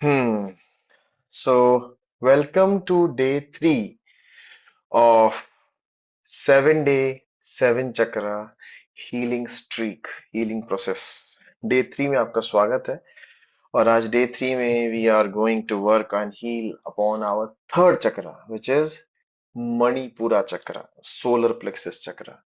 Hmm. So, welcome to day 3 of 7 day, 7 chakra healing streak, healing process. Day 3 में आपका स्वागत है और आज डे 3 में we are going to work and heal upon our third chakra which is Manipura chakra, solar plexus chakra.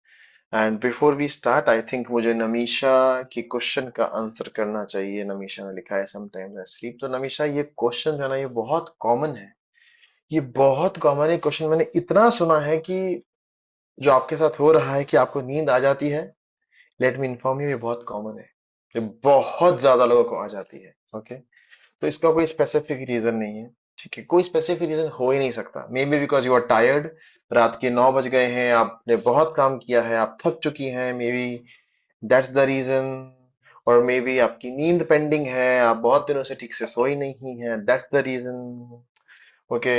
And before we start I think मुझे नमीशा की question का आंसर करना चाहिए। नमीशा ने लिखा है समटाइम्स आई स्लीप। तो नमीशा, ये क्वेश्चन जो है ना, ये बहुत कॉमन है। ये बहुत कॉमन है क्वेश्चन। मैंने इतना सुना है कि जो आपके साथ हो रहा है कि आपको नींद आ जाती है, लेट मी इन्फॉर्म यू, ये बहुत कॉमन है। ये बहुत ज्यादा लोगों को आ जाती है। ओके, तो इसका कोई स्पेसिफिक रीजन नहीं है। ठीक है, कोई स्पेसिफिक रीजन हो ही नहीं सकता। Maybe because you are tired, रात के 9 बज गए हैं, आपने बहुत काम किया है, आप थक चुकी हैं, maybe that's the reason. और मे बी आपकी नींद पेंडिंग है, आप बहुत दिनों से ठीक से सोई नहीं है, दैट्स द रीजन। ओके,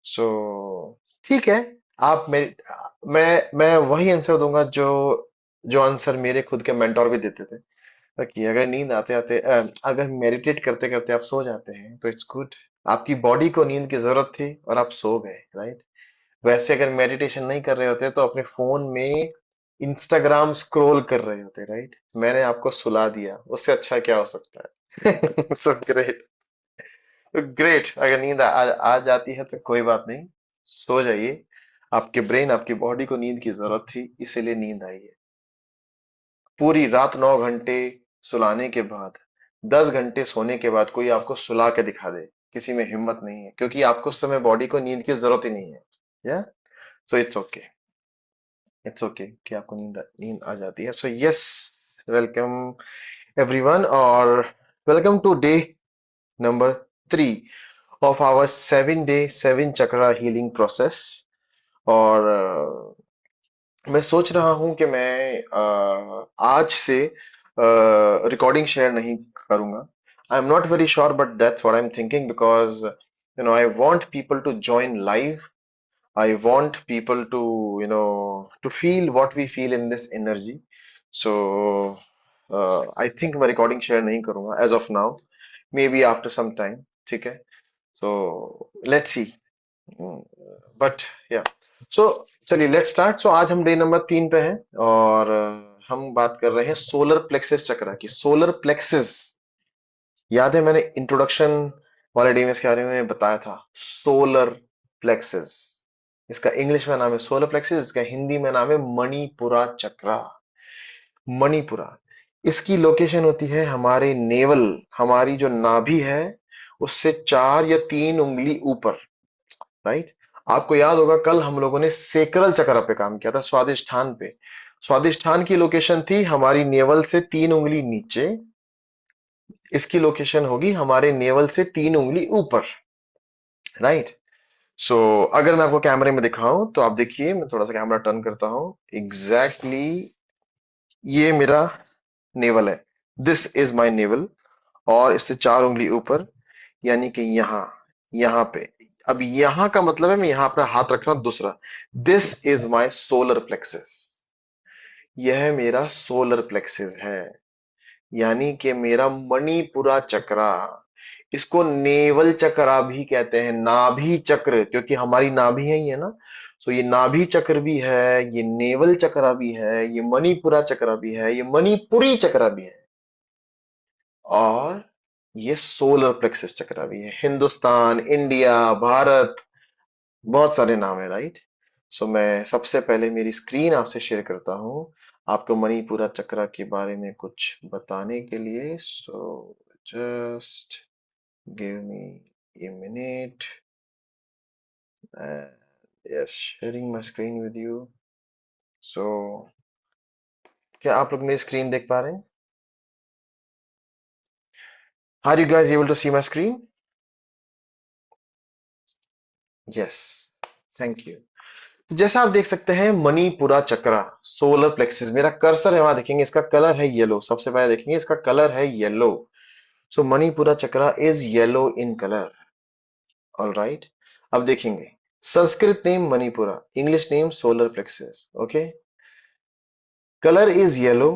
सो ठीक है। आप मेरे मैं वही आंसर दूंगा जो जो आंसर मेरे खुद के मेंटोर भी देते थे कि अगर नींद आते आते अगर मेडिटेट करते करते आप सो जाते हैं तो इट्स गुड। आपकी बॉडी को नींद की जरूरत थी और आप सो गए, राइट। वैसे अगर मेडिटेशन नहीं कर रहे होते तो अपने फोन में इंस्टाग्राम स्क्रॉल कर रहे होते, राइट। मैंने आपको सुला दिया, उससे अच्छा क्या हो सकता है। So great. ग्रेट, अगर नींद आ जाती है तो कोई बात नहीं, सो जाइए। आपके ब्रेन, आपकी बॉडी को नींद की जरूरत थी, इसीलिए नींद आई है। पूरी रात 9 घंटे सुलाने के बाद, 10 घंटे सोने के बाद कोई आपको सुला के दिखा दे, किसी में हिम्मत नहीं है, क्योंकि आपको उस समय बॉडी को नींद की जरूरत ही नहीं है। या so it's okay, it's okay कि आपको नींद नींद आ जाती है। सो यस, वेलकम एवरीवन, और welcome to day number 3 of our 7 day 7 chakra healing process। और मैं सोच रहा हूं कि मैं आज से रिकॉर्डिंग शेयर नहीं करूंगा। I am not very sure but that's what I am thinking, because I want people to join live. I want people to to feel what we feel in this energy. So I think मैं recording share नहीं करूंगा as of now, maybe after some time. ठीक है, so let's see. But या, सो चलिए let's start. सो आज हम day number 3 पे हैं और हम बात कर रहे हैं सोलर प्लेक्सस चक्र की। सोलर प्लेक्सस, याद है मैंने इंट्रोडक्शन वाले डे में इसके बारे में बताया था। सोलर प्लेक्सस, इसका इंग्लिश में नाम है सोलर प्लेक्सस, इसका हिंदी में नाम है मणिपुरा चक्रा। मणिपुरा, इसकी लोकेशन होती है हमारे नेवल, हमारी जो नाभि है उससे 4 या 3 उंगली ऊपर, राइट। आपको याद होगा कल हम लोगों ने सेक्रल चक्र पे काम किया था, स्वादिष्ठान पे। स्वादिष्ठान की लोकेशन थी हमारी नेवल से 3 उंगली नीचे, इसकी लोकेशन होगी हमारे नेवल से 3 उंगली ऊपर, राइट। सो अगर मैं आपको कैमरे में दिखाऊं तो आप देखिए, मैं थोड़ा सा कैमरा टर्न करता हूं। एग्जैक्टली ये मेरा नेवल है, दिस इज माय नेवल। और इससे 4 उंगली ऊपर, यानी कि यहाँ, यहाँ पे। अब यहाँ का मतलब है मैं यहाँ अपना हाथ रख रहा हूं दूसरा। This is my solar plexus, यह मेरा सोलर प्लेक्सस है। यानी कि मेरा मणिपुरा चक्रा, इसको नेवल चक्रा भी कहते हैं, नाभि चक्र, क्योंकि हमारी नाभि है ही है ना। तो ये नाभि चक्र भी है, ये नेवल चक्रा भी है, ये मणिपुरा चक्रा भी है, ये मणिपुरी चक्रा भी है, और ये सोलर प्लेक्सस चक्रा भी है। हिंदुस्तान, इंडिया, भारत, बहुत सारे नाम है, राइट। सो मैं सबसे पहले मेरी स्क्रीन आपसे शेयर करता हूँ आपको मणिपुरा चक्रा के बारे में कुछ बताने के लिए। So just give me a minute. Yes, sharing my screen with you. So क्या आप लोग मेरी स्क्रीन देख पा रहे हैं? Are you guys able to see my screen? Yes, thank you. जैसा आप देख सकते हैं, मणिपुरा चक्रा, सोलर प्लेक्सिस, मेरा कर्सर है वहां, देखेंगे इसका कलर है येलो। सबसे पहले देखेंगे इसका कलर है yellow. So Manipura chakra is yellow in colour. All right, अब देखेंगे Sanskrit name Manipura, English name solar plexus. Okay, colour is yellow,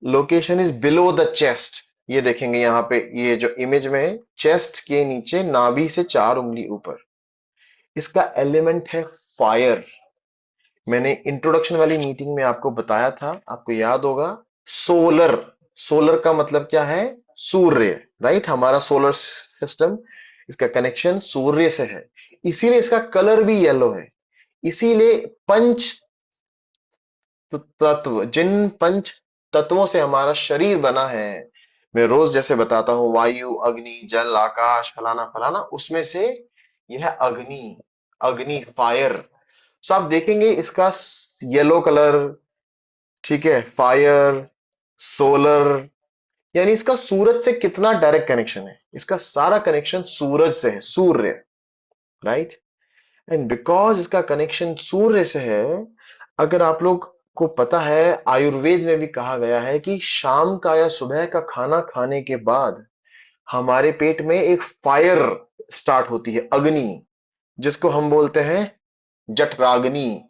location is below the chest, ये देखेंगे यहाँ पे, ये जो इमेज में है, चेस्ट के नीचे नाभि से 4 उंगली ऊपर, इसका एलिमेंट है फायर। मैंने इंट्रोडक्शन वाली मीटिंग में आपको बताया था, आपको याद होगा। सोलर, सोलर का मतलब क्या है? सूर्य, राइट। हमारा सोलर सिस्टम, इसका कनेक्शन सूर्य से है, इसीलिए इसका कलर भी येलो है। इसीलिए पंच तत्व, जिन पंच तत्वों से हमारा शरीर बना है, मैं रोज जैसे बताता हूं, वायु, अग्नि, जल, आकाश, फलाना फलाना, उसमें से यह अग्नि, अग्नि फायर। सो आप देखेंगे इसका येलो कलर, ठीक है, फायर, सोलर, यानी इसका सूरज से कितना डायरेक्ट कनेक्शन है, इसका सारा कनेक्शन सूरज से है, सूर्य, राइट। एंड बिकॉज इसका कनेक्शन सूर्य से है, अगर आप लोग को पता है, आयुर्वेद में भी कहा गया है कि शाम का या सुबह का खाना खाने के बाद हमारे पेट में एक फायर स्टार्ट होती है, अग्नि, जिसको हम बोलते हैं जठराग्नि।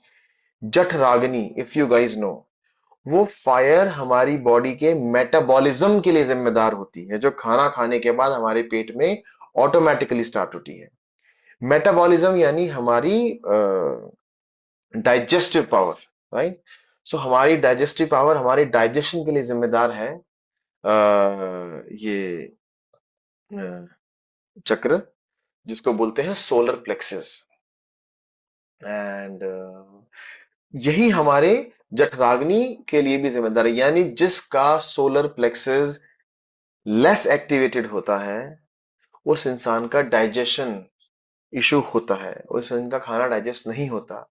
जठराग्नि, इफ यू गाइज नो, वो फायर हमारी बॉडी के मेटाबॉलिज्म के लिए जिम्मेदार होती है, जो खाना खाने के बाद हमारे पेट में ऑटोमेटिकली स्टार्ट होती है। मेटाबॉलिज्म यानी हमारी डाइजेस्टिव पावर, राइट। सो हमारी डाइजेस्टिव पावर, हमारी डाइजेशन के लिए जिम्मेदार है ये चक्र, जिसको बोलते हैं सोलर प्लेक्सस। एंड यही हमारे जठराग्नि के लिए भी जिम्मेदार है, यानी जिसका सोलर प्लेक्सस लेस एक्टिवेटेड होता है, उस इंसान का डाइजेशन इशू होता है, उस इंसान का खाना डाइजेस्ट नहीं होता।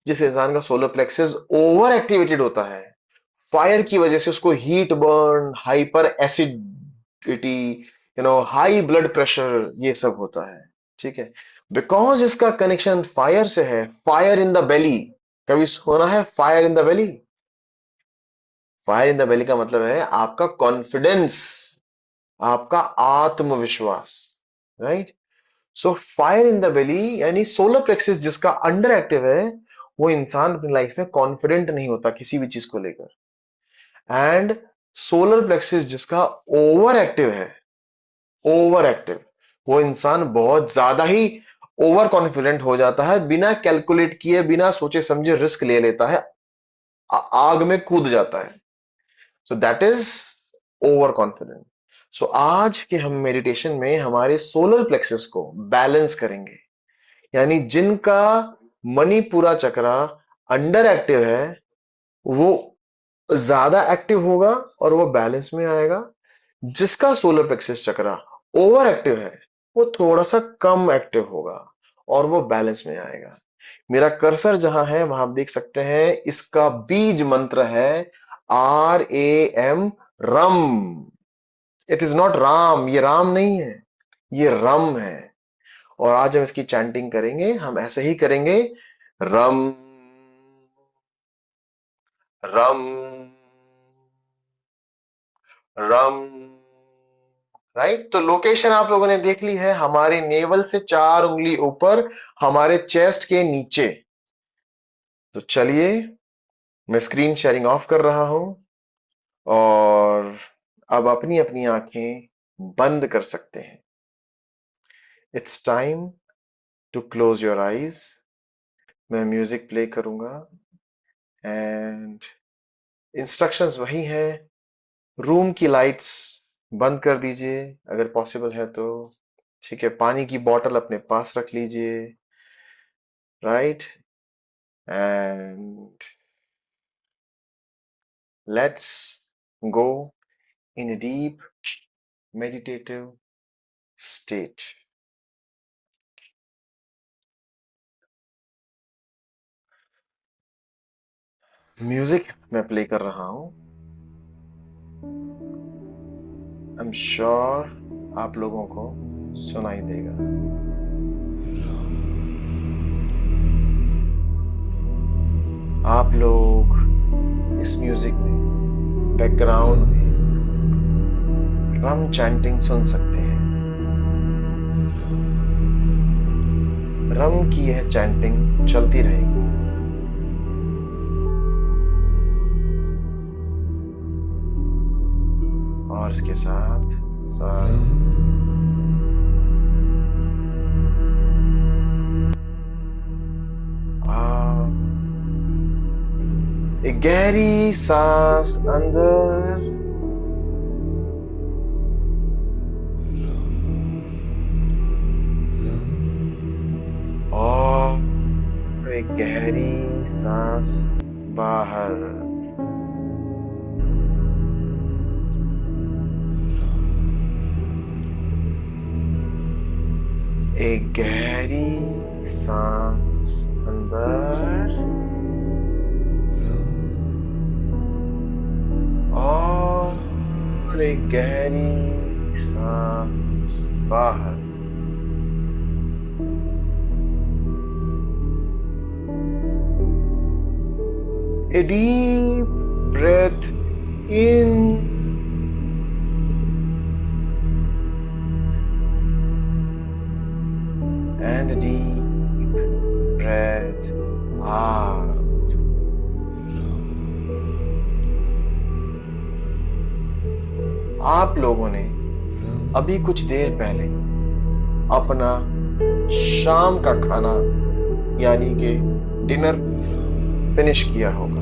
जिस इंसान का सोलर प्लेक्सस ओवर एक्टिवेटेड होता है, फायर की वजह से उसको heat burn, hyper acidity, high blood pressure, ये सब होता है, ठीक है। बिकॉज इसका कनेक्शन फायर से है, फायर इन द बेली, कभी सुना है fire in the belly? Fire in the belly का मतलब है आपका कॉन्फिडेंस, आपका आत्मविश्वास, right. So fire in the belly यानी सोलर प्लेक्सिस जिसका अंडर एक्टिव है, वो इंसान अपनी लाइफ में कॉन्फिडेंट नहीं होता किसी भी चीज को लेकर। एंड सोलर प्लेक्सिस जिसका ओवर एक्टिव है, ओवर एक्टिव, वो इंसान बहुत ज्यादा ही ओवर कॉन्फिडेंट हो जाता है, बिना कैलकुलेट किए, बिना सोचे समझे रिस्क ले लेता है, आग में कूद जाता है। So that is over confident. So आज के हम मेडिटेशन में हमारे सोलर प्लेक्सस को बैलेंस करेंगे, यानी जिनका मणिपुरा चक्रा अंडर एक्टिव है, वो ज्यादा एक्टिव होगा और वो बैलेंस में आएगा। जिसका सोलर प्लेक्सस चक्रा ओवर एक्टिव है, वो थोड़ा सा कम एक्टिव होगा और वो बैलेंस में आएगा। मेरा कर्सर जहां है वहां आप देख सकते हैं, इसका बीज मंत्र है RAM, rum. It is not Ram, ये राम नहीं है, ये रम है। और आज हम इसकी चैंटिंग करेंगे, हम ऐसे ही करेंगे, रम, रम, रम, राइट। तो लोकेशन आप लोगों ने देख ली है, हमारे नेवल से 4 उंगली ऊपर, हमारे चेस्ट के नीचे। तो चलिए, मैं स्क्रीन शेयरिंग ऑफ कर रहा हूं और अब अपनी अपनी आंखें बंद कर सकते हैं। It's time to close your eyes. मैं म्यूजिक प्ले करूंगा एंड इंस्ट्रक्शंस वही है। रूम की लाइट्स बंद कर दीजिए अगर पॉसिबल है तो, ठीक है। पानी की बोतल अपने पास रख लीजिए, right. And let's go in a deep meditative state. Music मैं प्ले कर रहा हूं, आई एम श्योर आप लोगों को सुनाई देगा। आप लोग इस म्यूजिक में बैकग्राउंड में रम चैंटिंग सुन सकते हैं। रम की यह चैंटिंग चलती रहेगी। और इसके साथ साथ एक गहरी सांस अंदर और एक गहरी सांस बाहर। एक गहरी सांस अंदर और एक गहरी सांस बाहर। A deep breath in and a deep breath out. आप लोगों ने अभी कुछ देर पहले अपना शाम का खाना यानी कि डिनर फिनिश किया होगा,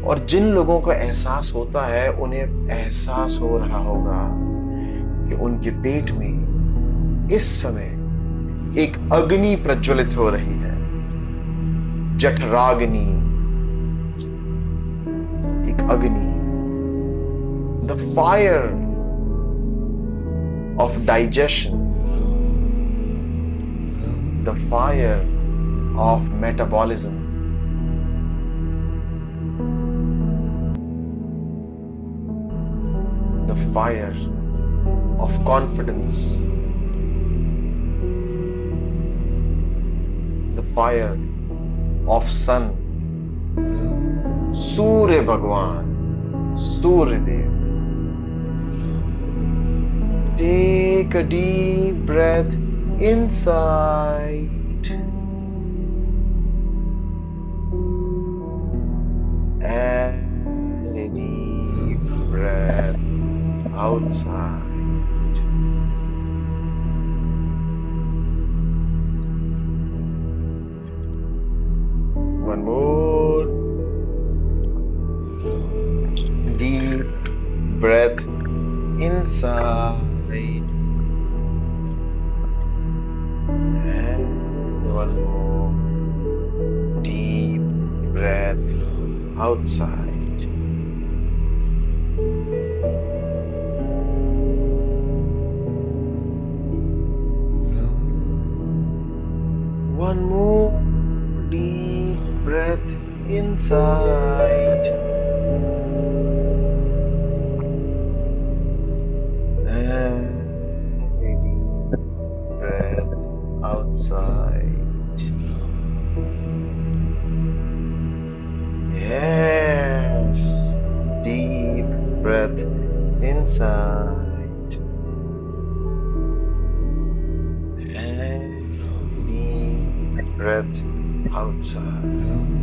और जिन लोगों को एहसास होता है उन्हें एहसास हो रहा होगा कि उनके पेट में इस समय एक अग्नि प्रज्वलित हो रही है, जठराग्नि, एक अग्नि, the fire of digestion, the fire of metabolism, the fire of confidence, the fire of sun, सूर्य भगवान, सूर्य देव। Take a deep breath inside and a deep breath outside. One more deep breath inside and one more deep breath outside. One more deep breath inside and a deep breath outside. Yes, deep breath inside and deep breath outside.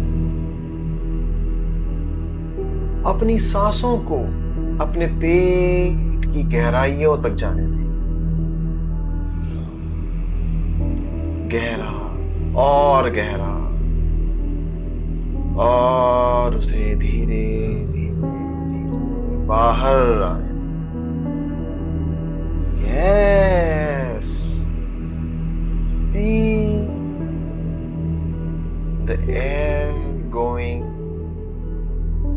अपनी सांसों को अपने पेट की गहराइयों तक जाने दें, गहरा और गहरा, और उसे धीरे धीरे धीरे बाहर आने। Yes, feel the air going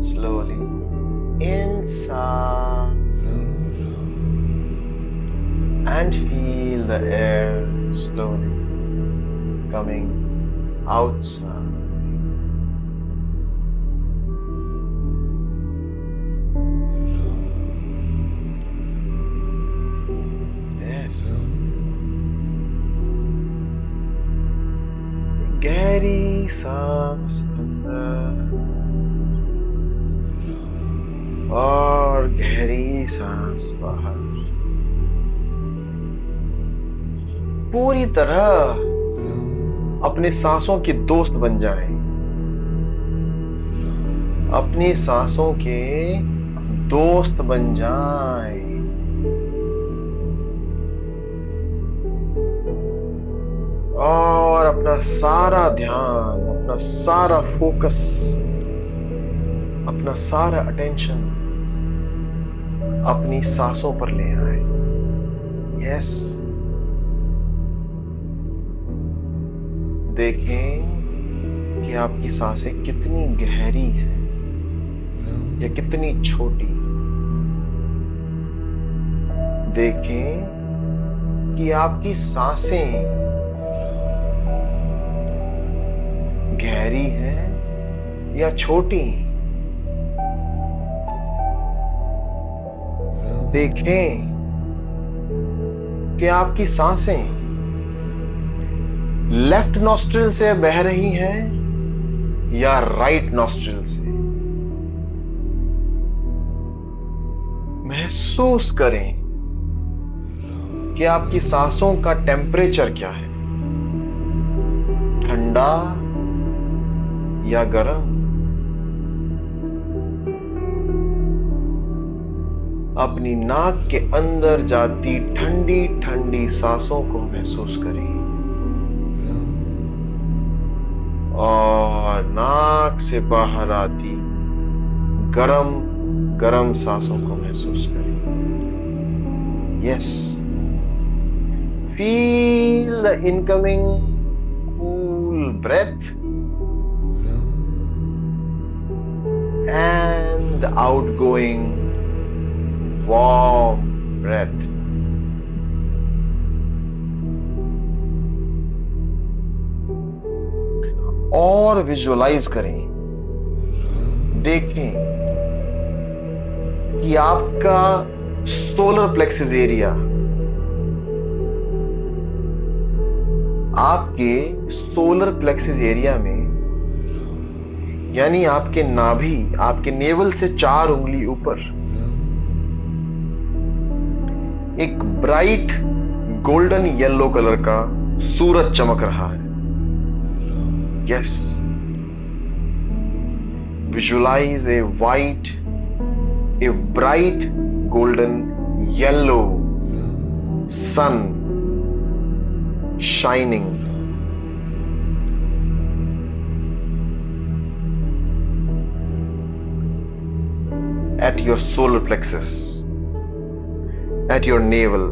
slowly inside and feel the air slowly coming outside. गहरी सांस अंदर और गहरी सांस बाहर। पूरी तरह अपने सांसों के दोस्त बन जाएं, अपनी सांसों के दोस्त बन जाएं। और अपना सारा ध्यान, अपना सारा फोकस, अपना सारा अटेंशन अपनी सांसों पर ले आए। यस, देखें कि आपकी सांसें कितनी गहरी हैं या कितनी छोटी। देखें कि आपकी सांसें गहरी हैं या छोटी। देखें कि आपकी सांसें लेफ्ट नॉस्ट्रिल से बह रही हैं या राइट नॉस्ट्रिल से। महसूस करें कि आपकी सांसों का टेम्परेचर क्या है, ठंडा या गर्म। अपनी नाक के अंदर जाती ठंडी ठंडी सांसों को महसूस करें और नाक से बाहर आती गरम गरम सांसों को महसूस करें। Yes, feel the incoming cool breath and the outgoing warm breath. और विजुअलाइज करें, देखें कि आपका सोलर प्लेक्सिस एरिया, आपके सोलर प्लेक्सिस एरिया में, यानी आपके नाभि, आपके नेवल से 4 उंगली ऊपर एक ब्राइट गोल्डन येलो कलर का सूरज चमक रहा है। Yes, visualise a bright golden yellow sun shining at your solar plexus, at your navel,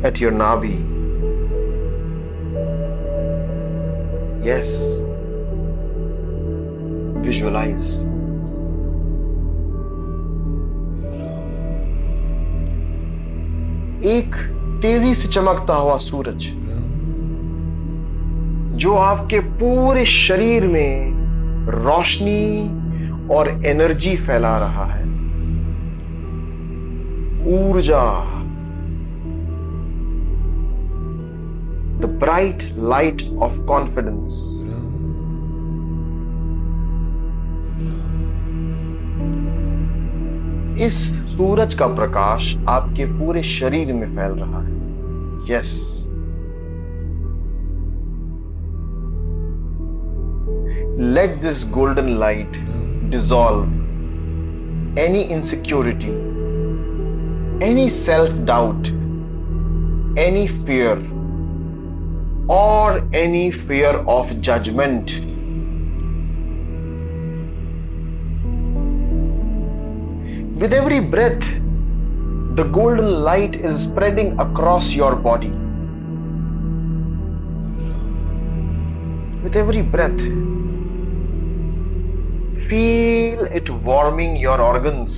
at your nabi. Yes, visualize. एक तेजी से चमकता हुआ सूरज जो आपके पूरे शरीर में रोशनी और एनर्जी फैला रहा है, ऊर्जा, the bright light of confidence. इस सूरज का प्रकाश आपके पूरे शरीर में फैल रहा है। Yes, let this golden light dissolve any insecurity, any self-doubt, any fear, or any fear of judgment. With every breath, the golden light is spreading across your body. With every breath, feel it warming your organs,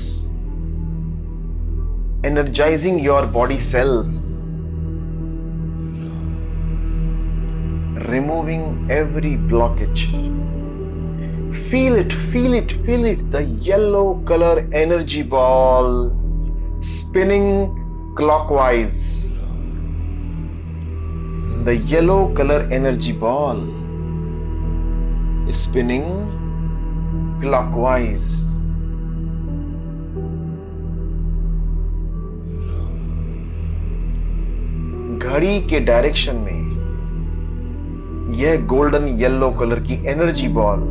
energizing your body cells, removing every blockage. Feel it, feel it, feel it. The yellow color energy ball spinning clockwise. The yellow color energy ball is spinning clockwise. घड़ी के direction में यह golden yellow colour की energy ball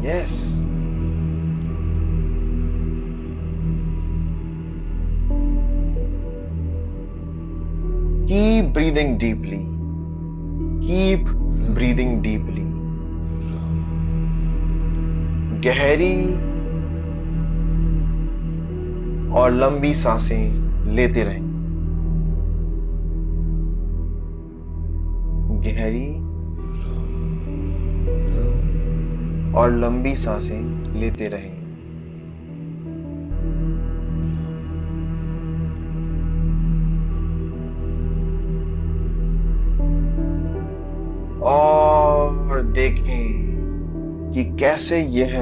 yes, keep breathing deeply, keep breathing deeply. गहरी और लंबी सांसें लेते रहें, गहरी और लंबी सांसें लेते रहें। और देखें कि कैसे यह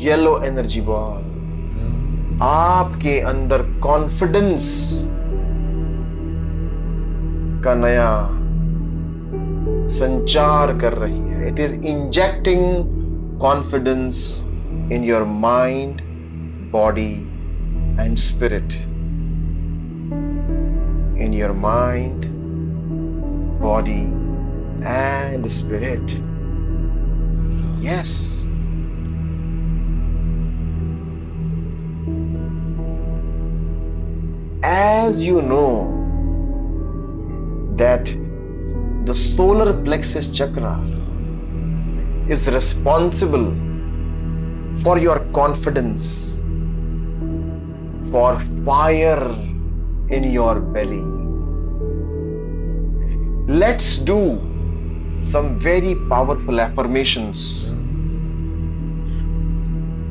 येलो एनर्जी बॉल आपके अंदर कॉन्फिडेंस का नया संचार कर रही है। It is injecting confidence in your mind, body and spirit. In your mind, body and spirit. Yes, as you know that the solar plexus chakra is responsible for your confidence, for fire in your belly. Let's do some very powerful affirmations.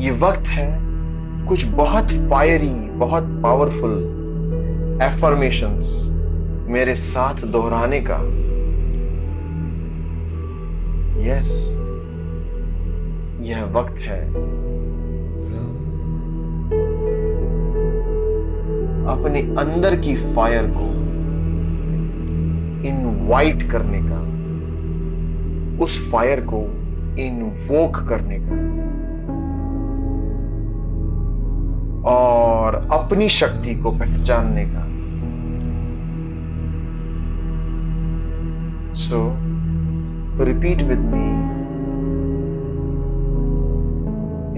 ये वक्त है कुछ बहुत fiery, बहुत powerful affirmations मेरे साथ दोहराने का। यस, यह वक्त है अपने अंदर की फायर को इनवाइट करने का, उस फायर को इनवोक करने का और अपनी शक्ति को पहचानने का। So, repeat with me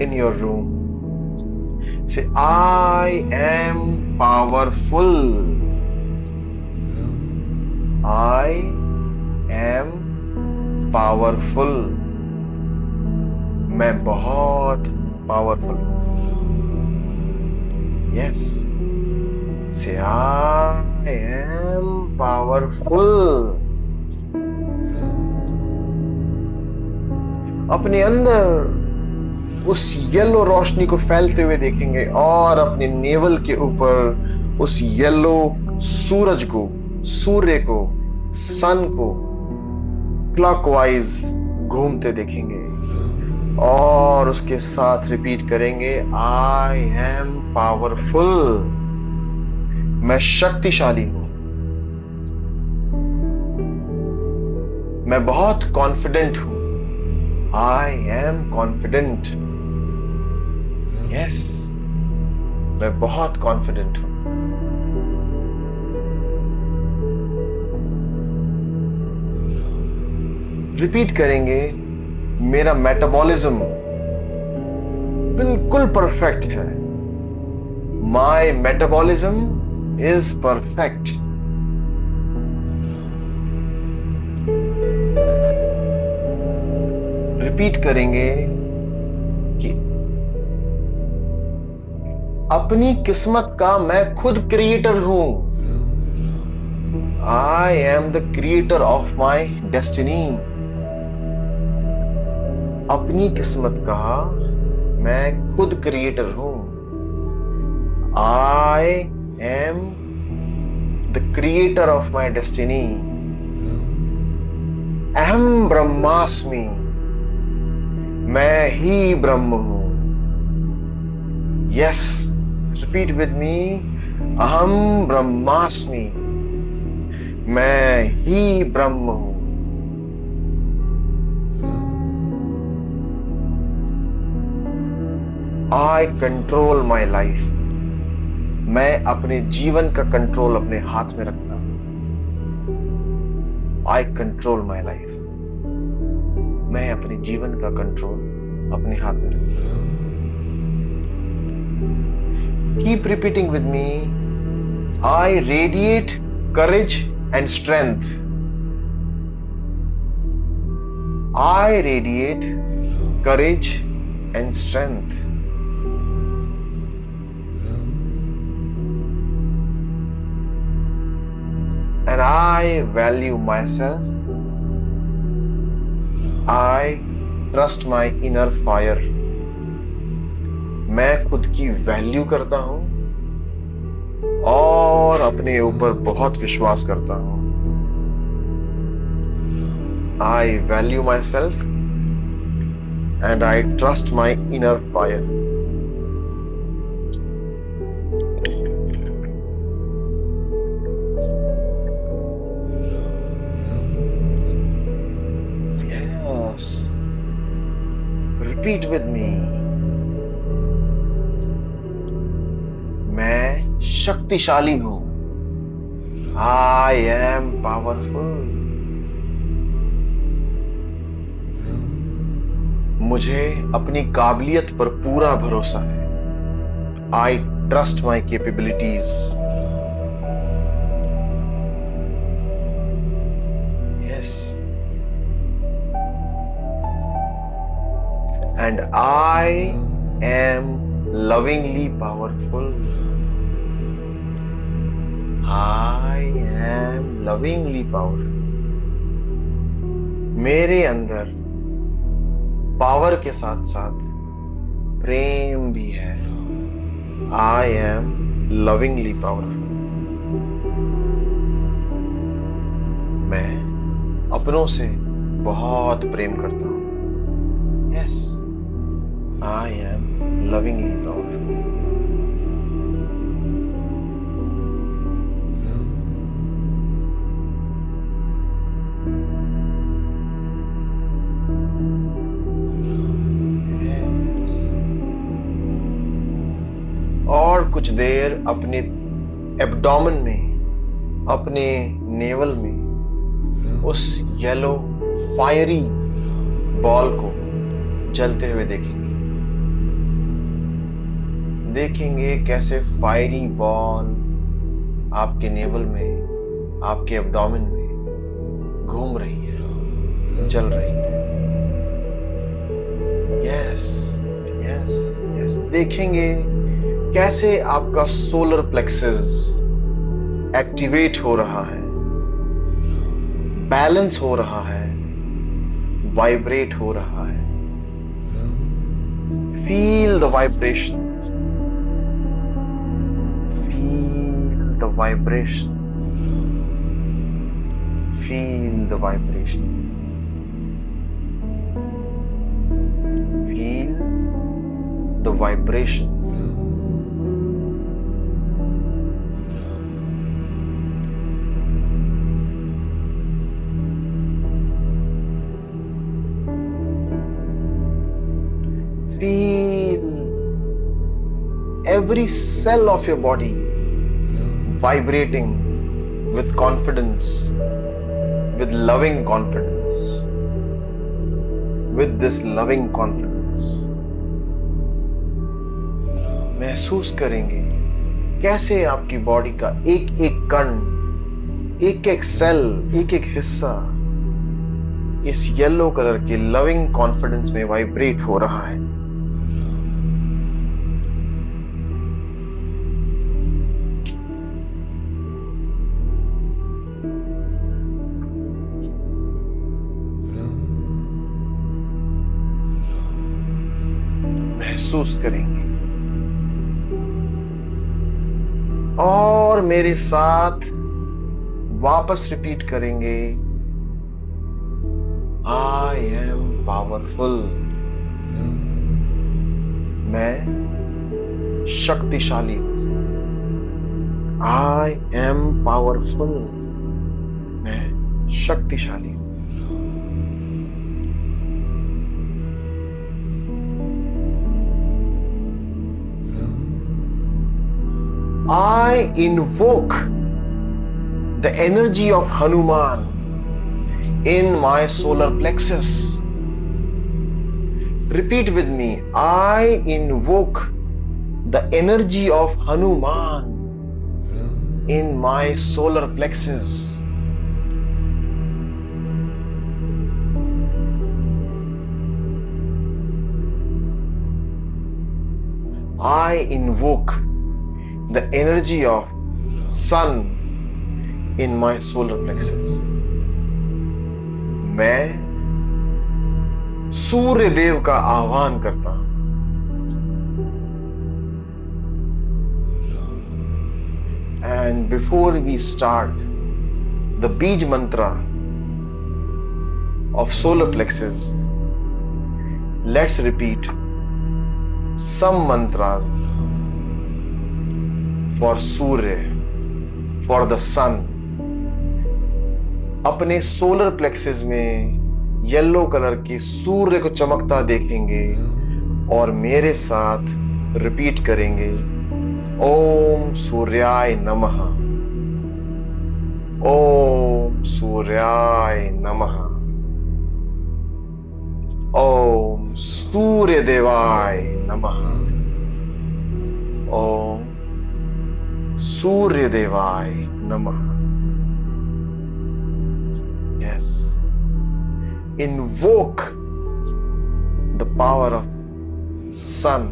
in your room. Say, I am powerful. I am powerful. मैं बहुत पावरफुल हूं। Yes. Say, I am powerful. अपने अंदर उस येलो रोशनी को फैलते हुए देखेंगे और अपने नेवल के ऊपर उस येलो सूरज को, सूर्य को, सन को क्लॉकवाइज घूमते देखेंगे और उसके साथ रिपीट करेंगे, आई एम पावरफुल। मैं शक्तिशाली हूं, मैं बहुत कॉन्फिडेंट हूं। I am confident. Yes, मैं बहुत कॉन्फिडेंट हूं। रिपीट करेंगे, मेरा मेटाबॉलिज्म बिल्कुल परफेक्ट है। My metabolism is perfect. Repeat करेंगे कि अपनी किस्मत का मैं खुद क्रिएटर हूं। I am the creator of my destiny. अपनी किस्मत का मैं खुद क्रिएटर हूं। I am the creator of my destiny. अहम ब्रह्मास्मि। मैं ही ब्रह्म हूं। यस, रिपीट विद मी, अहम ब्रह्मास्मि। मैं ही ब्रह्म हूं। आई कंट्रोल माई लाइफ। मैं अपने जीवन का कंट्रोल अपने हाथ में रखता हूं। आई कंट्रोल माई लाइफ। मैं अपने जीवन का कंट्रोल अपने हाथ में रखिए। Keep repeating with me, I radiate courage and strength. I radiate courage and strength. And I value myself. I trust my inner fire. मैं खुद की वैल्यू करता हूं और अपने ऊपर बहुत विश्वास करता हूं। I value myself and I trust my inner fire. Repeat with me. मैं शक्तिशाली हूं। I am powerful. मुझे अपनी काबिलियत पर पूरा भरोसा है। I trust my capabilities. Yes. And I am lovingly powerful. I am lovingly powerful. मेरे अंदर पावर के साथ साथ प्रेम भी है। I am lovingly powerful. मैं अपनों से बहुत प्रेम करता हूं। Yes. I am lovingly powerful. Yes. और कुछ देर अपने एब्डोमेन में, अपने नेवल में उस येलो फायरी बॉल को जलते हुए देखेंगे कैसे फायरी बॉल आपके नेवल में, आपके एब्डोमेन में घूम रही है, जल रही है। Yes yes yes. देखेंगे कैसे आपका सोलर प्लेक्सस एक्टिवेट हो रहा है, बैलेंस हो रहा है, वाइब्रेट हो रहा है। Feel the vibration, the vibration. Feel the vibration. Feel the vibration. Feel every cell of your body vibrating with confidence, with loving confidence, with this loving confidence. महसूस करेंगे कैसे आपकी बॉडी का एक एक कण, एक एक सेल, एक एक हिस्सा इस येलो कलर के लविंग कॉन्फिडेंस में वाइब्रेट हो रहा है। महसूस करेंगे और मेरे साथ वापस रिपीट करेंगे, आई एम पावरफुल। मैं शक्तिशाली हूं। I am powerful. मैं शक्तिशाली हूं। I invoke the energy of Hanuman in my solar plexus. Repeat with me. I invoke the energy of Hanuman in my solar plexus. I invoke the energy of sun in my solar plexus. मैं सूर्य देव का आह्वान करता हूं. And before we start the Bij mantra of solar plexus, let's repeat some mantras for Surya, for the sun. अपने solar plexus में yellow colour के सूर्य को चमकता देखेंगे और मेरे साथ रिपीट करेंगे. ओम सूर्याय नमः. ओम सूर्याय नमः. ओम सूर्य देवाय नमः. ओम सूर्य देवाय नमः. Yes. Invoke the power of sun,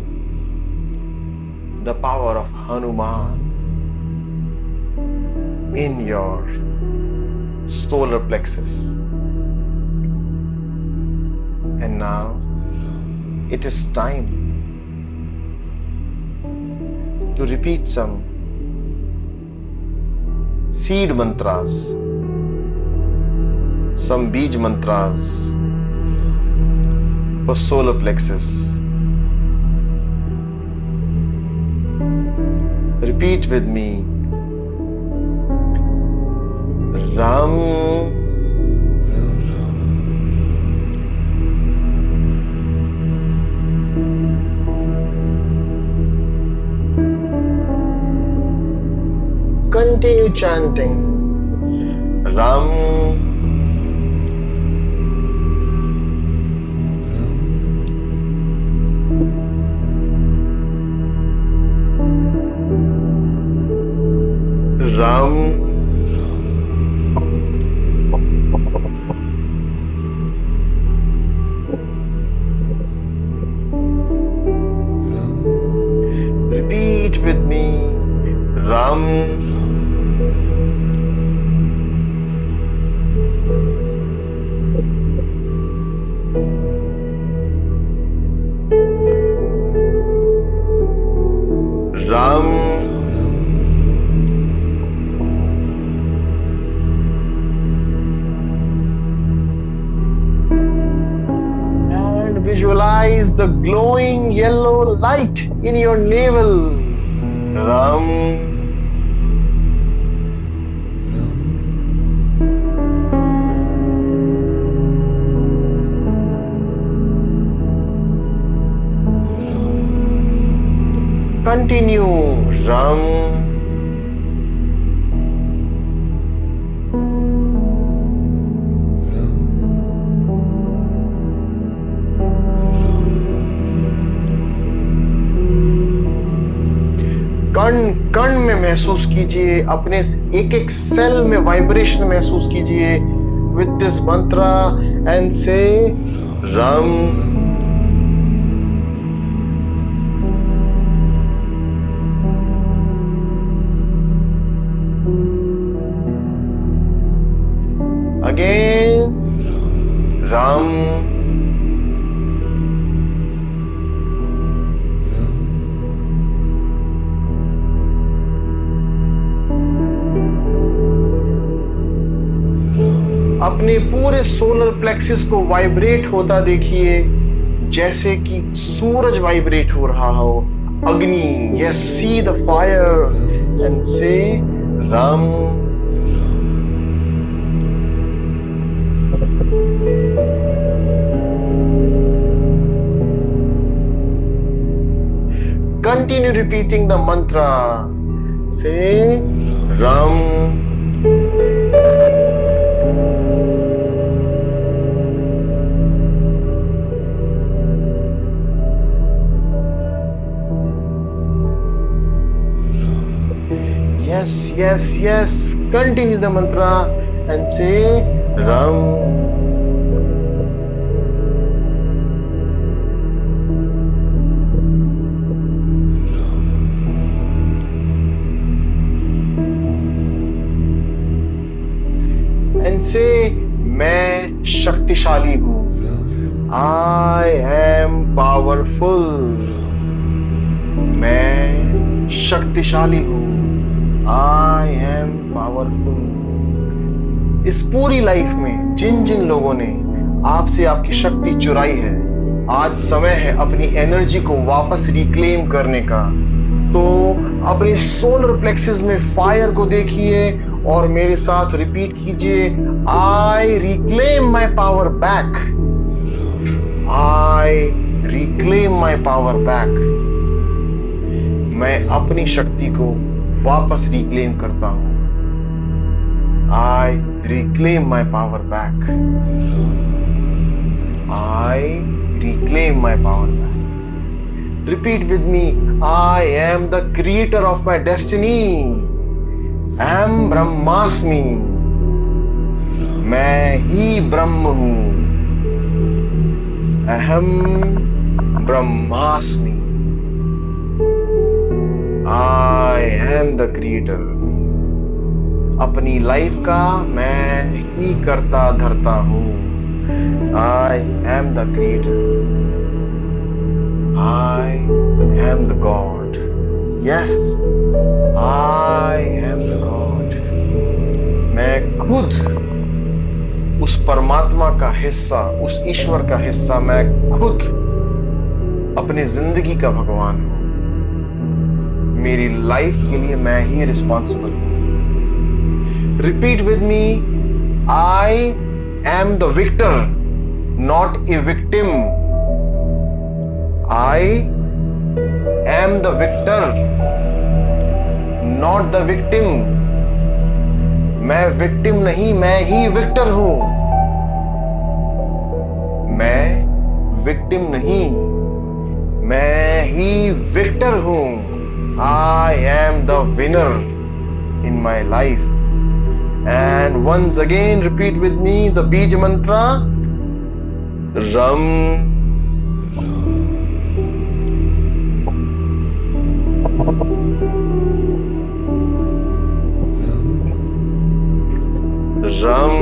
the power of Hanuman in your solar plexus. And now it is time to repeat some seed mantras, some Bij mantras for solar plexus. Repeat with me. Ram. Continue chanting. Ram. Ram. Repeat with me. Ram. Ram. Visualize the glowing yellow light in your navel. Ram. Continue. Ram. कण कण में महसूस कीजिए, अपने एक एक cell में vibration महसूस कीजिए विद दिस मंत्रा एंड से रम. अगेन रम. अपने पूरे सोलर प्लेक्सिस को वाइब्रेट होता देखिए जैसे कि सूरज वाइब्रेट हो रहा हो. अग्नि. Yes, see the fire and से रम. Continue repeating the mantra. Say Ram. yes, yes. Continue the mantra and say Ram. And say मैं शक्तिशाली हूँ. I am powerful. मैं शक्तिशाली हूँ. I am powerful. इस पूरी लाइफ में जिन जिन लोगों ने आपसे आपकी शक्ति चुराई है, आज समय है अपनी एनर्जी को वापस रिक्लेम करने का. तो अपने सोलर प्लेक्सेस में फायर को देखिए और मेरे साथ रिपीट कीजिए. I reclaim my power back. I reclaim my power back. मैं अपनी शक्ति को वापस रिक्लेम करता हूं. I reclaim my power back. I reclaim my power back. Repeat with me. I am the creator of my destiny. Am Brahmasmi. मैं ही ब्रह्म हूं. अहम ब्रह्मास्मि. I am the creator. अपनी लाइफ का मैं ही करता धरता हूं. I am the creator. I am the God. Yes, I am the God. मैं खुद उस परमात्मा का हिस्सा, उस ईश्वर का हिस्सा, मैं खुद अपनी जिंदगी का भगवान हूं. मेरी लाइफ के लिए मैं ही रिस्पॉन्सिबल हूं. Repeat with me. I am the victor, not a victim. I am the victor, not the victim. मैं विक्टिम नहीं, मैं ही विक्टर हूं. मैं विक्टिम नहीं, मैं ही विक्टर हूं. I am the winner in my life. And once again repeat with me the Bij mantra. Ram. Ram.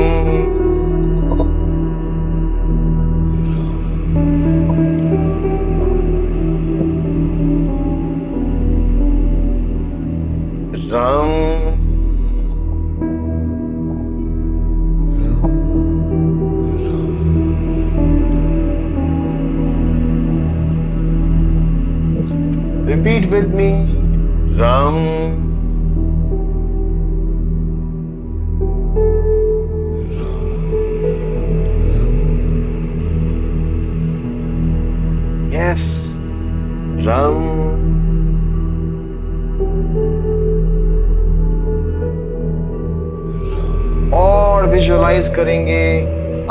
Ram. Repeat with me. Ram. Yes. Ram. और visualise करेंगे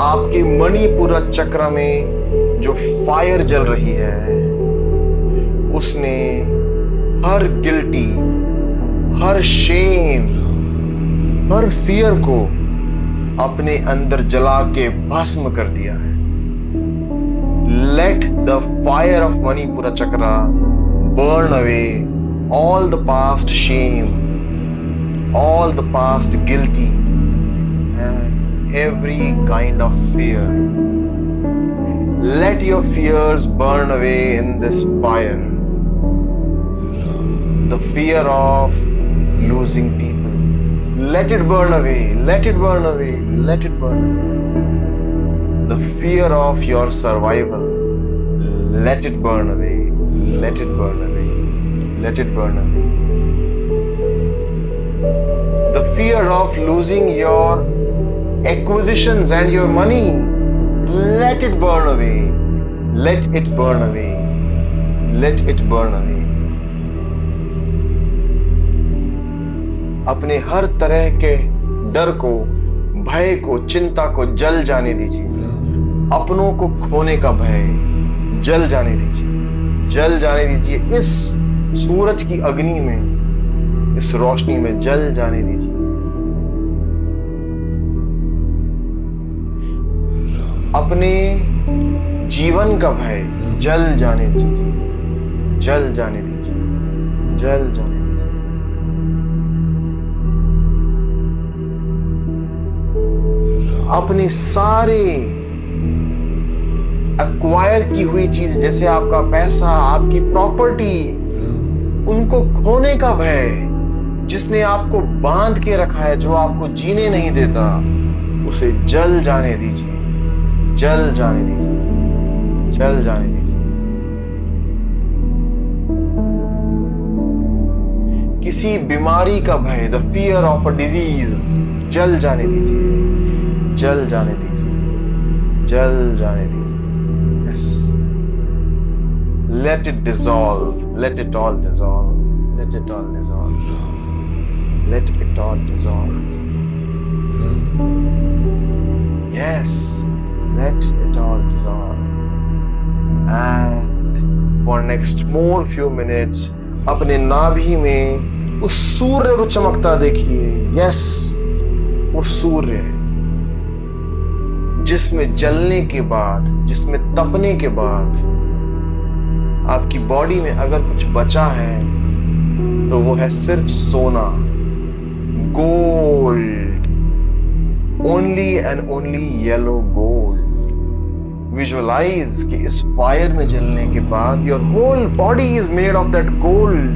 आपके मणिपुरा चक्र में जो फायर जल रही है, उसने हर गिल्टी, हर शेम, हर फियर को अपने अंदर जला के भस्म कर दिया है. Let the fire of Manipura Chakra burn away all the past shame, all the past guilty, and every kind of fear. Let your fears burn away in this fire. The fear of losing people. Let it burn away. Let it burn away. Let it burn away. The fear of your survival. Let it burn away. Let it burn away. Let it burn away. The fear of losing your acquisitions and your money. Let it burn away. Let it burn away. Let it burn away. अपने हर तरह के डर को, भय को, चिंता को जल जाने दीजिए. अपनों को खोने का भय जल जाने दीजिए. जल जाने दीजिए. इस सूरज की अग्नि में इस रोशनी में जल जाने दीजिए। अपने जीवन का भय जल जाने दीजिए, जल जाने दीजिए, जल जाने दीजिए। अपनी सारे एक्वायर की हुई चीज, जैसे आपका पैसा, आपकी प्रॉपर्टी, उनको खोने का भय, जिसने आपको बांध के रखा है, जो आपको जीने नहीं देता, उसे जल जाने दीजिए, जल जाने दीजिए, जल जाने दीजिए। किसी बीमारी का भय, the fear of a disease, जल जाने दीजिए, जल जाने दीजिए, जल जाने दीजिए। Yes. Let it dissolve. Let it all dissolve. Let it all dissolve. Let it all dissolve. Yes. Let it all dissolve. And for next more few minutes, अपने नाभि में उस सूर्य को चमकता देखिए। Yes. वो सूर्य जिसमें जलने के बाद, जिसमें तपने के बाद आपकी बॉडी में अगर कुछ बचा है तो वो है सिर्फ सोना, gold, only and only yellow gold. Visualise कि इस फायर में जलने के बाद your whole body is made of that gold,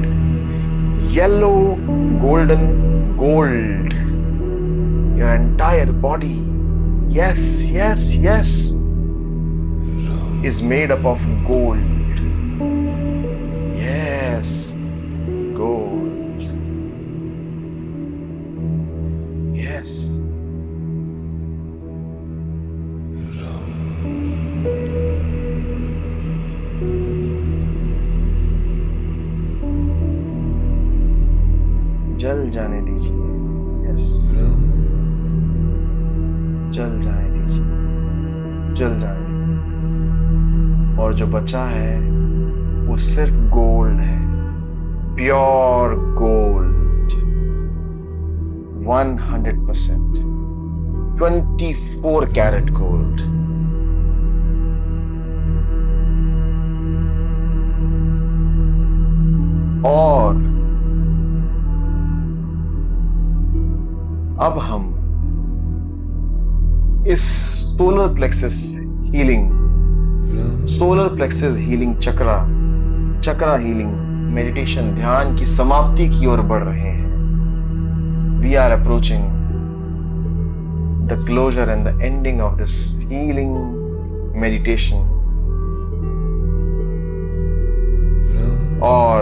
yellow golden gold, your entire body, yes, yes, yes, is made up of gold. Yes, gold. Yes. जल जाने दीजिए। Yes. जल जाने दीजिए, जल जाने दीजिए। और जो बचा है वो सिर्फ गोल्ड है, प्योर गोल्ड, 100%, 24 कैरेट गोल्ड। और अब हम इस solar plexus healing chakra healing meditation ध्यान की समाप्ति की ओर बढ़ रहे हैं। We are approaching the closure and the ending of this healing meditation. और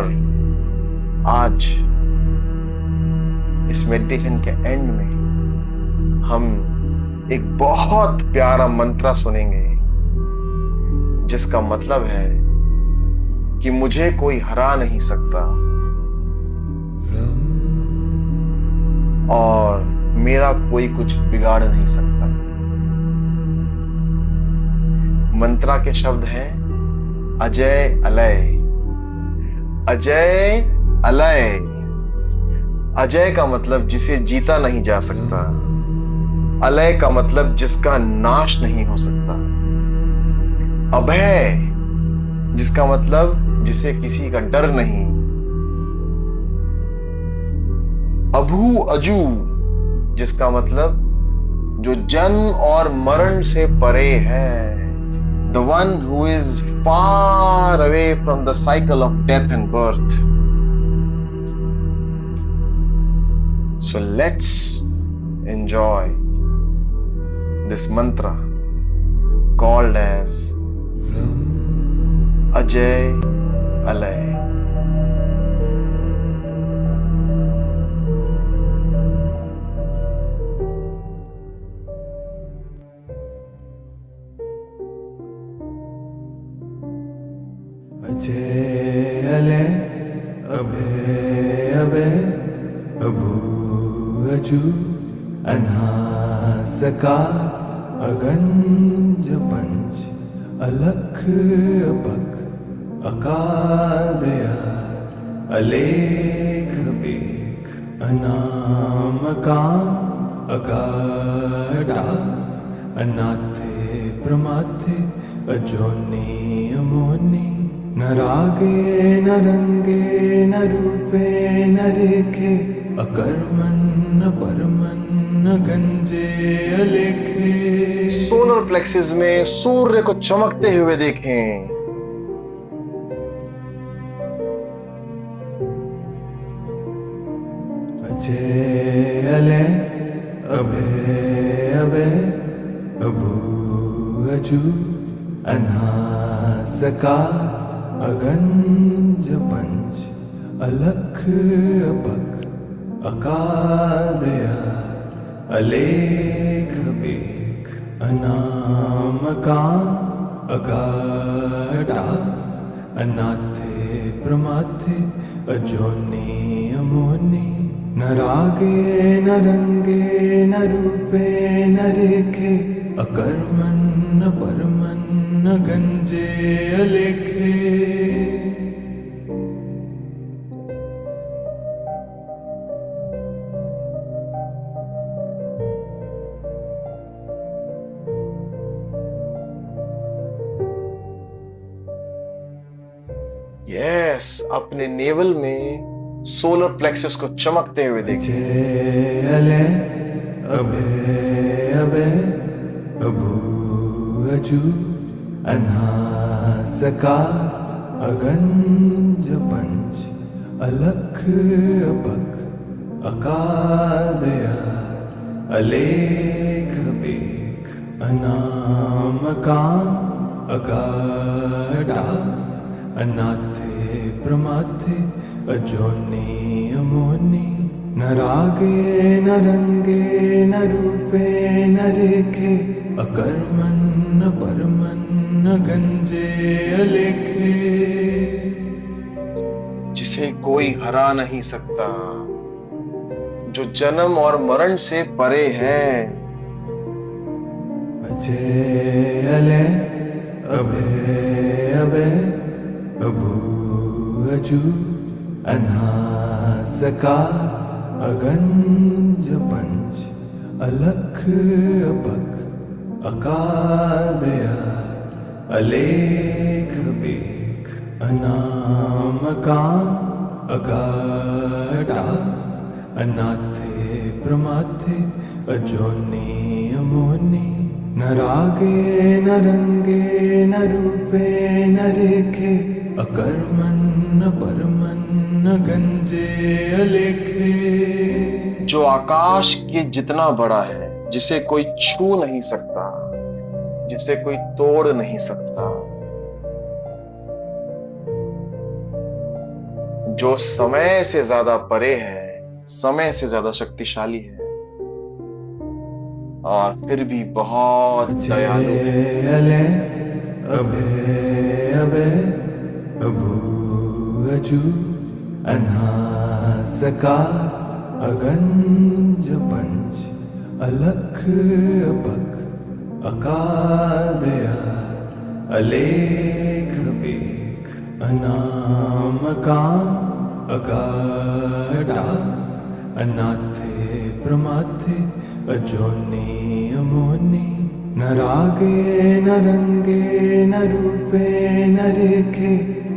आज इस मेडिटेशन के एंड में हम एक बहुत प्यारा मंत्र सुनेंगे, जिसका मतलब है कि मुझे कोई हरा नहीं सकता और मेरा कोई कुछ बिगाड़ नहीं सकता। मंत्रा के शब्द हैं अजय अलय, अजय अलय। अजय का मतलब जिसे जीता नहीं जा सकता, अलय का मतलब जिसका नाश नहीं हो सकता, अभय जिसका मतलब जिसे किसी का डर नहीं, अभू अजू जिसका मतलब जो जन्म और मरण से परे है, the one who is far away from the cycle of death and birth. So let's enjoy this mantra called as Ajay Alay. Ajay Alay अभय अभय अभू अजू अनासकास अगंज पंच अलख अपख अकाल दयाल अलेख बेख अनामकाम् अगाढा अनाथे प्रमाथे अजोनि अमोनि न रागे न रंगे न रूपे न रेखे अकर्मन् न परमन् न गंजे अलेखे। सोलर प्लेक्सिस में सूर्य को चमकते हुए देखें। अजे अले अभे अभे अभू अजू अनासका अगंज पंच अलख अपक अकाल दया अलेख बेख अनामकाम अगाढा अनाथे प्रमाथे अजोनि अमोनि न रागे न रंगे न रूपे न रेखे अकर्मन् न परमन् न गंजे अलेखे। यस, अपने नेवल में सोलर प्लेक्सस को चमकते हुए देखें। अले अभे अभे अभू अजू अनासका अगंज पंच अलख अपक अकाल दया अलेख बेख अनामकाम अगाढा अनाथे प्रमाथे अजोनि अमोनि न रागे न रंगे न रूपे न रेखे अकर्मन् न परमन् न गंजे अलेखे। जिसे कोई हरा नहीं सकता, जो जन्म और मरण से परे है। अजे अले अभे अभे अभू अजू अनासका अगंज पंच अलख अपक अकाल दया अलेख बेख अनामकाम अगाढा अनाथे प्रमाथे अजोनि अमोनि न रागे न रंगे न रूपे न रेखे अकर्मन् न परमन् न गंजे अलेखे। जो आकाश के जितना बड़ा है, जिसे कोई छू नहीं सकता, जिसे कोई तोड़ नहीं सकता, जो समय से ज्यादा परे है, समय से ज्यादा शक्तिशाली है और फिर भी बहुत दयालु है। अले अभे अभे अभू अजू अनासका अगंज पंच अलख अपक अकाल दया अलेख बेख अनामकाम अगाढा अनाथे प्रमाथे अजोनि अमोनि न रागे न रंगे न रूपे न रेखे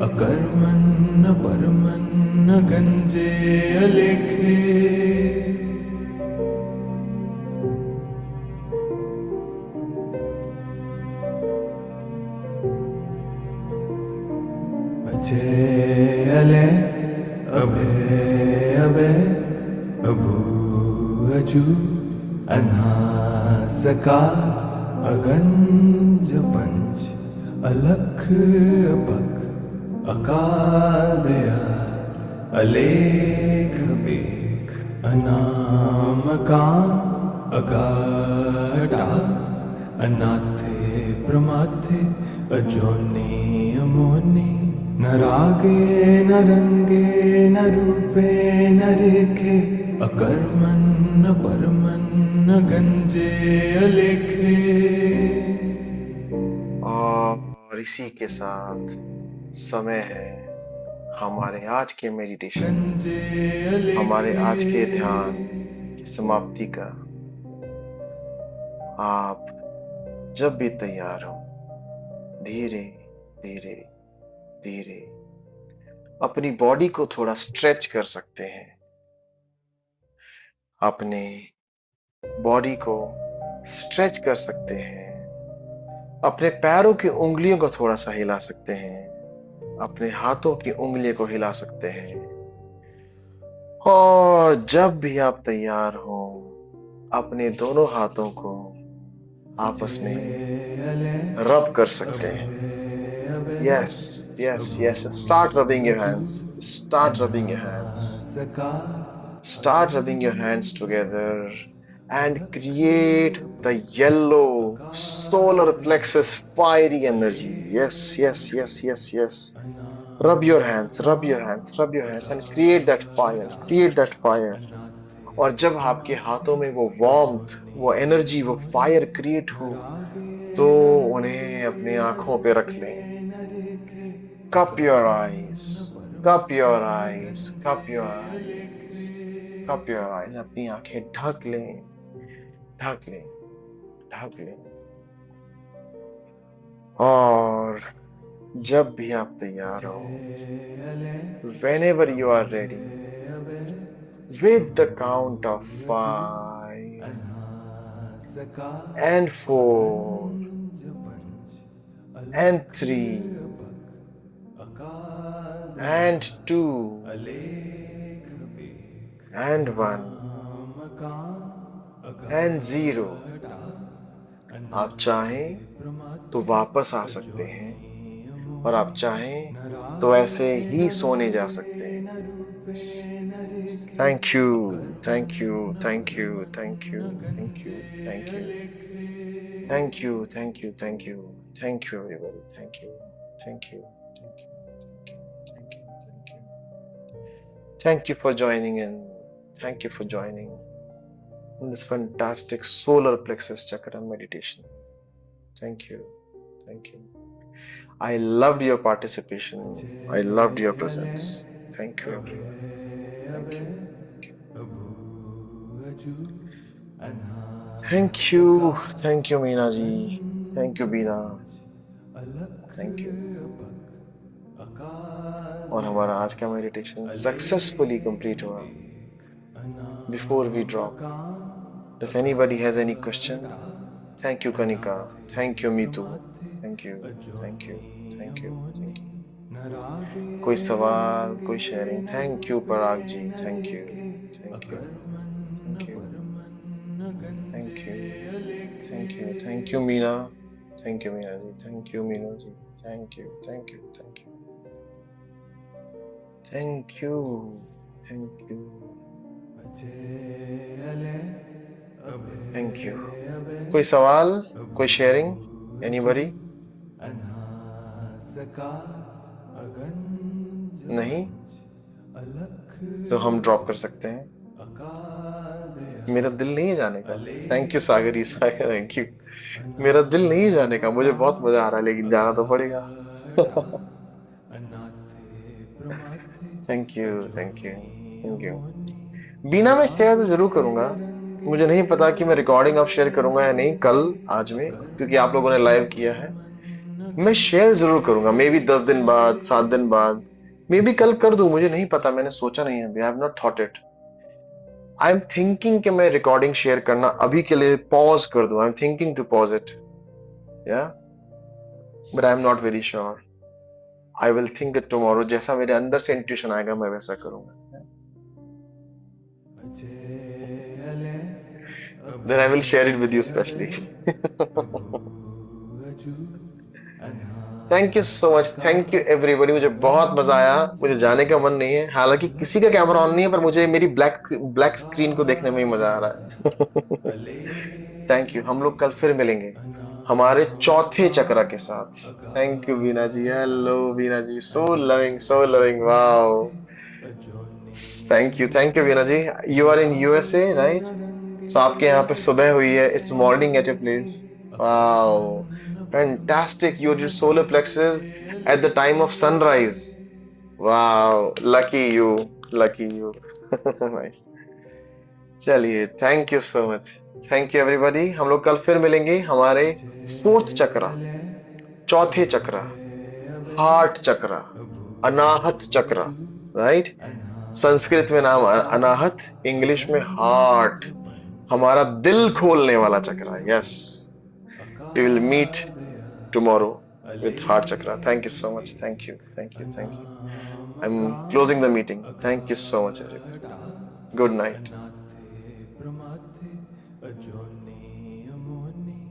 अकर्मन् न परमन् न गंजे अलेखे। अजे अले अभे अभे अभू अजू अनासका अगंज पंच अलख अपक अकाल दया अलेख बेख अनामकाम अगाढा अनाथे प्रमाथे अजोनि अमोनि न रागे न रंगे न रूपे न रेखे अकर्मन् न परमन् न गंजे अलेखे। और इसी के साथ समय है हमारे आज के मेडिटेशन, हमारे आज के ध्यान की समाप्ति का आप जब भी तैयार हो धीरे धीरे धीरे अपनी बॉडी को थोड़ा स्ट्रेच कर सकते हैं। अपने बॉडी को स्ट्रेच कर सकते हैं। अपने पैरों की उंगलियों को थोड़ा सा हिला सकते हैं। अपने हाथों की उंगलियों को हिला सकते हैं। और जब भी आप तैयार हो अपने दोनों हाथों को आपस में रब कर सकते हैं। Yes, yes, yes. Start rubbing your hands. Start rubbing your hands. Start rubbing your hands together and create the yellow solar plexus fiery energy. Yes, yes, yes, yes, yes. Rub your hands, rub your hands, rub your hands and create that fire. Create that fire. और जब आपके हाथों में वो warmth, वो energy, वो fire create हो तो उन्हें अपनी आंखों पे रख लें। Cup your eyes, cup your eyes, cup your eyes, cup your eyes. अपनी आंखें ढक लें, ढक लें, ढक लें। और जब भी आप तैयार हो, whenever you are ready, with the count of 5 and 4 and 3 and 2 and 1 and 0 आप चाहें तो वापस आ सकते हैं और आप चाहें तो ऐसे ही सोने जा सकते हैं। Thank you, thank you, thank you, thank you, thank you, thank you, thank you, thank you, thank you, thank you, everybody. Thank you, thank you, thank you, thank you, thank you, thank you. Thank you for joining in. Thank you for joining in this fantastic solar plexus chakra meditation. Thank you, thank you. I loved your participation. I loved your presence. Thank you, everyone. Thank you. Thank you. Thank you, Meena ji. Thank you, Beena. Thank you. और हमारा आज का meditation successfully complete हुआ। Before we drop, does anybody has any question? Thank you, Kanika. Thank you, Mitu. Thank you. Thank you. Thank you. Thank you. कोई सवाल, कोई sharing? Thank you, Parag ji. Thank you. Thank you. Thank you. Thank you. Thank you. Thank you, Meena. Thank you, Meena ji. Thank you, Meenu ji. Thank you. Thank you. Thank you. Thank you. Thank you. Thank you. कोई सवाल, कोई sharing? Anybody? नहीं? तो हम drop कर सकते हैं। मेरा दिल नहीं है जाने का। थैंक यू सागरी, सागर, थैंक यू। मेरा दिल नहीं है जाने का, मुझे बहुत मजा आ रहा है लेकिन जाना तो पड़ेगा। Thank you, thank you, thank you. Beena मैं शेयर तो जरूर करूंगा। मुझे नहीं पता कि मैं रिकॉर्डिंग अब शेयर करूंगा या नहीं, कल, आज में, क्योंकि आप लोगों ने लाइव किया है। मैं शेयर जरूर करूंगा, मे बी 10 दिन बाद, 7 दिन बाद, मे बी कल कर दूं, मुझे नहीं पता, मैंने सोचा नहीं है, I have not thought it. I am thinking कि मैं रिकॉर्डिंग शेयर करना अभी के लिए पॉज कर दूं। I am thinking to pause it, या, but I am not very sure. I will think it tomorrow. जैसा मेरे अंदर से इंट्यूशन आएगा मैं वैसा करूंगा। Then I will share it with you specially. Thank you so much, thank you everybody. मुझे बहुत मजा आया। मुझे जाने का मन नहीं है, हालांकि किसी का कैमरा ऑन नहीं है, पर मुझे मेरी ब्लैक ब्लैक स्क्रीन को देखने में ही मजा आ रहा है। Thank you. हम लोग कल फिर मिलेंगे हमारे चौथे चक्र के साथ। Thank you Beena ji. Hello Beena ji, so loving, so loving, wow. Thank you Beena ji. You are in USA, right? So आपके यहाँ पे सुबह हुई है, it's morning at your place. Wow, fantastic. You did solar plexus at the time of sunrise. वाह, lucky you, lucky you. Nice. चलिए, thank you so much. Thank you everybody. हम लोग कल फिर मिलेंगे हमारे फोर्थ चक्रा, चौथे चक्रा, हार्ट चक्रा, अनाहत चक्रा, राइट। संस्कृत में नाम अनाहत, इंग्लिश में हार्ट, हमारा दिल खोलने वाला chakra. Yes, we will meet tomorrow with heart chakra. Thank you so much. Thank you. Thank you. Thank you. I'm closing the meeting. Thank you so much, everybody. Good night. अनाथे प्रमाथे अजोने